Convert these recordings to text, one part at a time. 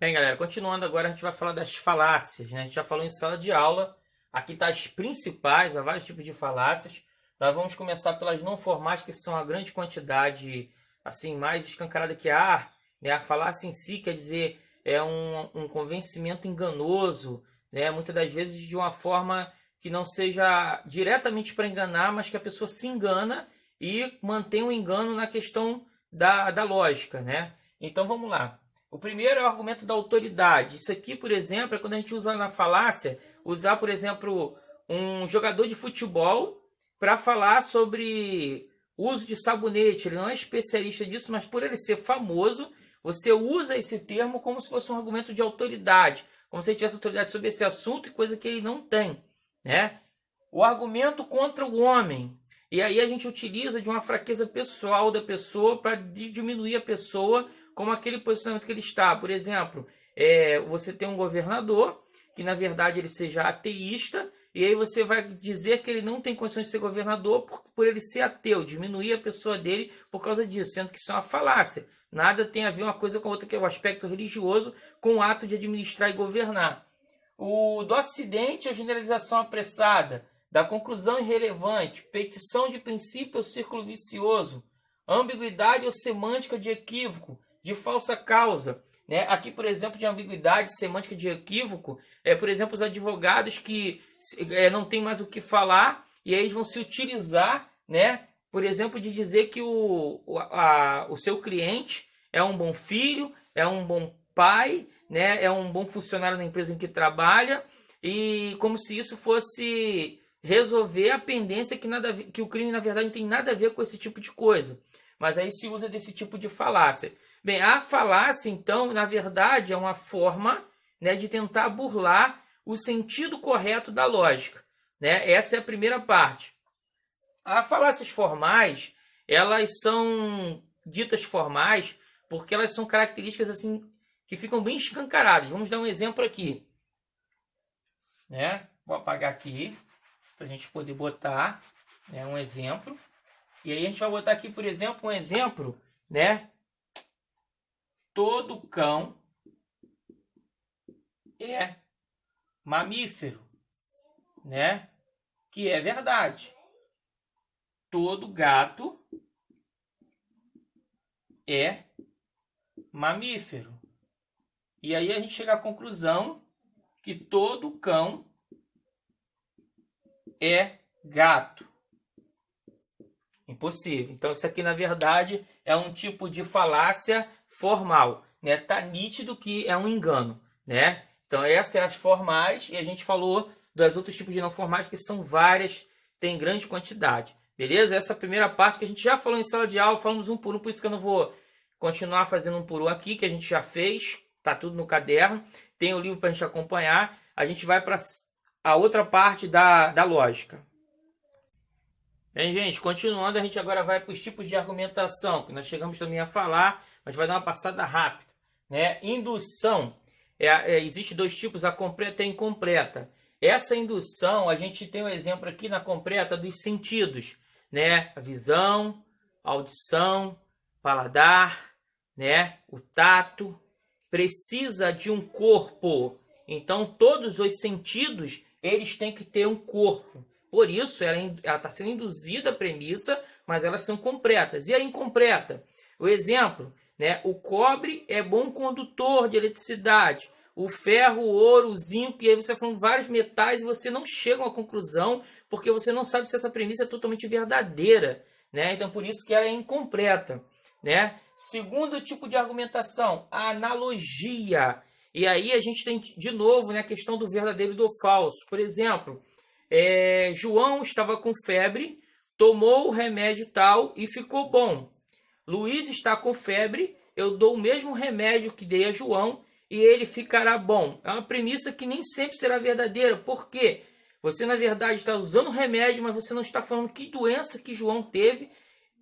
Bem, galera, continuando agora, a gente vai falar das falácias, né? A gente já falou em sala de aula, aqui tá as principais, há vários tipos de falácias. Nós vamos começar pelas não formais, que são a grande quantidade, assim, mais escancarada que há, né? A falácia em si quer dizer é um convencimento enganoso, né? Muitas das vezes de uma forma que não seja diretamente para enganar, mas que a pessoa se engana e mantém o engano na questão da lógica, né? Então vamos lá. O primeiro é o argumento da autoridade. Isso aqui, por exemplo, é quando a gente usa na falácia, usar, por exemplo, um jogador de futebol para falar sobre uso de sabonete. Ele não é especialista disso, mas por ele ser famoso, você usa esse termo como se fosse um argumento de autoridade, como se ele tivesse autoridade sobre esse assunto e coisa que ele não tem, né? O argumento contra o homem. E aí a gente utiliza de uma fraqueza pessoal da pessoa para diminuir a pessoa como aquele posicionamento que ele está. Por exemplo, você tem um governador que na verdade ele seja ateísta, e aí você vai dizer que ele não tem condições de ser governador por ele ser ateu, diminuir a pessoa dele por causa disso, sendo que isso é uma falácia. Nada tem a ver uma coisa com a outra, que é o aspecto religioso com o ato de administrar e governar. Do acidente a generalização apressada, da conclusão irrelevante, petição de princípio ou círculo vicioso, ambiguidade ou semântica de equívoco, de falsa causa, né? Aqui, por exemplo, de ambiguidade, semântica de equívoco, por exemplo, os advogados que não tem mais o que falar e aí eles vão se utilizar, né? Por exemplo, de dizer que o seu cliente é um bom filho, é um bom pai, né? É um bom funcionário na empresa em que trabalha, e como se isso fosse resolver a pendência que o crime, na verdade, não tem nada a ver com esse tipo de coisa. Mas aí se usa desse tipo de falácia. Bem, a falácia, então, na verdade, é uma forma, né, de tentar burlar o sentido correto da lógica, né? Essa é a primeira parte. As falácias formais, elas são ditas formais porque elas são características assim que ficam bem escancaradas. Vamos dar um exemplo aqui, né? Vou apagar aqui para a gente poder botar, né, um exemplo. E aí a gente vai botar aqui, por exemplo, um exemplo, né? Todo cão é mamífero, né? Que é verdade. Todo gato é mamífero. E aí a gente chega à conclusão que todo cão é gato. Impossível. Então isso aqui, na verdade, é um tipo de falácia formal, né? Tá nítido que é um engano, né? Então essas são as formais, e a gente falou dos outros tipos de não formais, que são várias, tem grande quantidade. Beleza? Essa é a primeira parte que a gente já falou em sala de aula, falamos um por um, por isso que eu não vou continuar fazendo um por um aqui, que a gente já fez, tá tudo no caderno, tem o livro para a gente acompanhar. A gente vai para a outra parte da lógica. Bem, gente, continuando, a gente agora vai para os tipos de argumentação, que nós chegamos também a falar, mas vai dar uma passada rápida, né? Indução. Existe dois tipos, a completa e a incompleta. Essa indução, a gente tem um exemplo aqui na completa dos sentidos, né? A visão, a audição, paladar, né? O tato. Precisa de um corpo. Então, todos os sentidos, eles têm que ter um corpo. Por isso, ela está sendo induzida a premissa, mas elas são completas. E a incompleta? O exemplo, né? O cobre é bom condutor de eletricidade. O ferro, o ouro, o zinco, e aí você está falando vários metais e você não chega a uma conclusão, porque você não sabe se essa premissa é totalmente verdadeira, né? Então, por isso que ela é incompleta, né? Segundo tipo de argumentação, a analogia. E aí a gente tem, de novo, né, a questão do verdadeiro e do falso. Por exemplo, João estava com febre, tomou o remédio tal e ficou bom. Luiz está com febre, eu dou o mesmo remédio que dei a João e ele ficará bom. É uma premissa que nem sempre será verdadeira. Por quê? Você, na verdade, está usando o remédio, mas você não está falando que doença que João teve,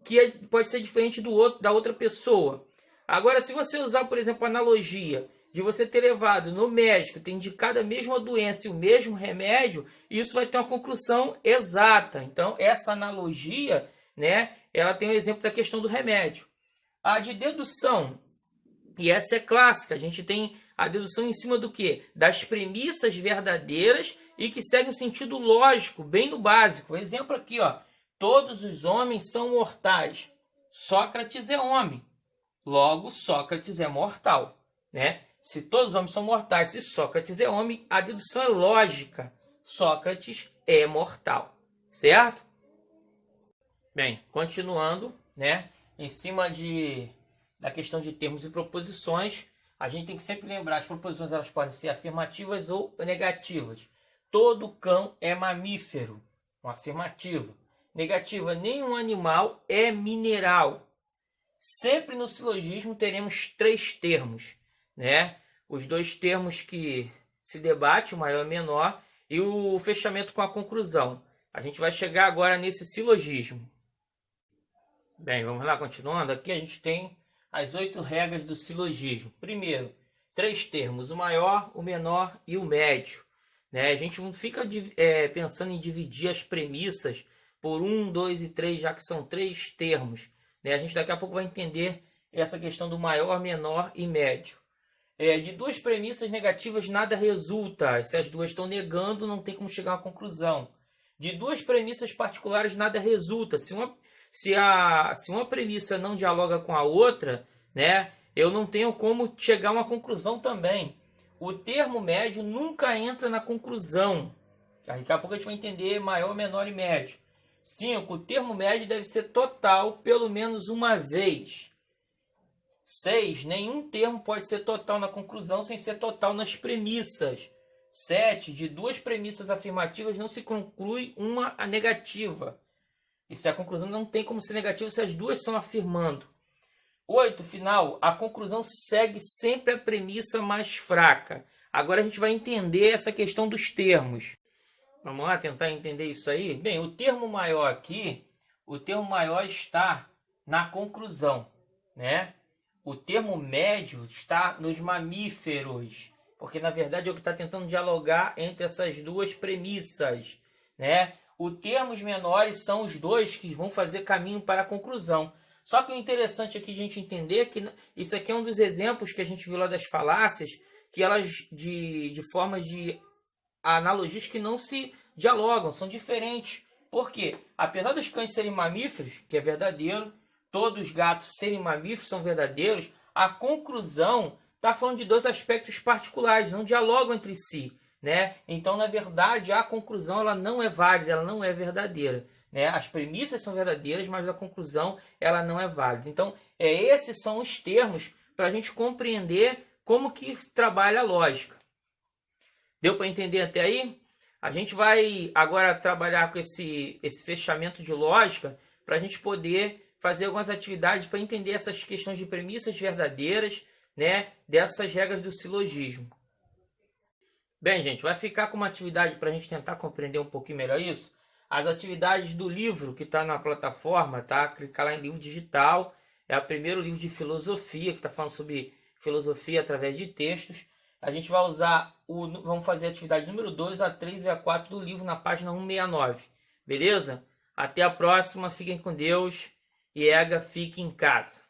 que pode ser diferente da outra pessoa. Agora, se você usar, por exemplo, a analogia de você ter levado no médico, ter indicado a mesma doença e o mesmo remédio, isso vai ter uma conclusão exata. Então, essa analogia, né, ela tem o exemplo da questão do remédio. A de dedução, e essa é clássica, a gente tem A dedução em cima do quê? Das premissas verdadeiras e que seguem um sentido lógico, bem no básico. Exemplo aqui, ó. Todos os homens são mortais. Sócrates é homem. Logo, Sócrates é mortal, né? Se todos os homens são mortais, se Sócrates é homem, a dedução é lógica. Sócrates é mortal, certo? Bem, continuando, né? Em cima da questão de termos e proposições, a gente tem que sempre lembrar, as proposições elas podem ser afirmativas ou negativas. Todo cão é mamífero, uma afirmativa. Negativa, nenhum animal é mineral. Sempre no silogismo teremos 3 termos, né? Os 2 termos que se debate, o maior e o menor, e o fechamento com a conclusão. A gente vai chegar agora nesse silogismo. Bem, vamos lá, continuando. Aqui a gente tem as 8 regras do silogismo. Primeiro, 3 termos, o maior, o menor e o médio, né? A gente não fica pensando em dividir as premissas por 1, 2 e 3, já que são 3 termos, né? A gente daqui a pouco vai entender essa questão do maior, menor e médio. De 2 premissas negativas nada resulta. Se as 2 estão negando, não tem como chegar a uma conclusão. De 2 premissas particulares nada resulta. Se uma premissa não dialoga com a outra, né, eu não tenho como chegar a uma conclusão também. O termo médio nunca entra na conclusão. Daqui a pouco a gente vai entender maior, menor e médio. 5. O termo médio deve ser total pelo menos uma vez. 6. Nenhum termo pode ser total na conclusão sem ser total nas premissas. 7. De 2 premissas afirmativas não se conclui uma negativa. E se a conclusão não tem como ser negativa se as 2 são afirmando. 8. Final. A conclusão segue sempre a premissa mais fraca. Agora a gente vai entender essa questão dos termos. Vamos lá tentar entender isso aí? Bem, o termo maior aqui, o termo maior está na conclusão, né? O termo médio está nos mamíferos, porque na verdade é o que está tentando dialogar entre essas 2 premissas, né? Os termos menores são os 2 que vão fazer caminho para a conclusão. Só que o interessante aqui a gente entender que isso aqui é um dos exemplos que a gente viu lá das falácias, que elas de forma de analogias que não se dialogam, são diferentes. Por quê? Apesar dos cães serem mamíferos, que é verdadeiro, todos os gatos serem mamíferos são verdadeiros, a conclusão está falando de 2 aspectos particulares, não dialogam entre si, né? Então, na verdade, a conclusão ela não é válida, ela não é verdadeira, né? As premissas são verdadeiras, mas a conclusão ela não é válida. Então, esses são os termos para a gente compreender como que trabalha a lógica. Deu para entender até aí? A gente vai agora trabalhar com esse fechamento de lógica para a gente poder fazer algumas atividades para entender essas questões de premissas verdadeiras, né, dessas regras do silogismo. Bem, gente, vai ficar com uma atividade para a gente tentar compreender um pouquinho melhor isso. As atividades do livro que está na plataforma, tá? Clicar lá em livro digital. É o primeiro livro de filosofia, que está falando sobre filosofia através de textos. A gente vai usar, vamos fazer a atividade número 2, a 3 e a 4 do livro na página 169. Beleza? Até a próxima, fiquem com Deus e fique em casa.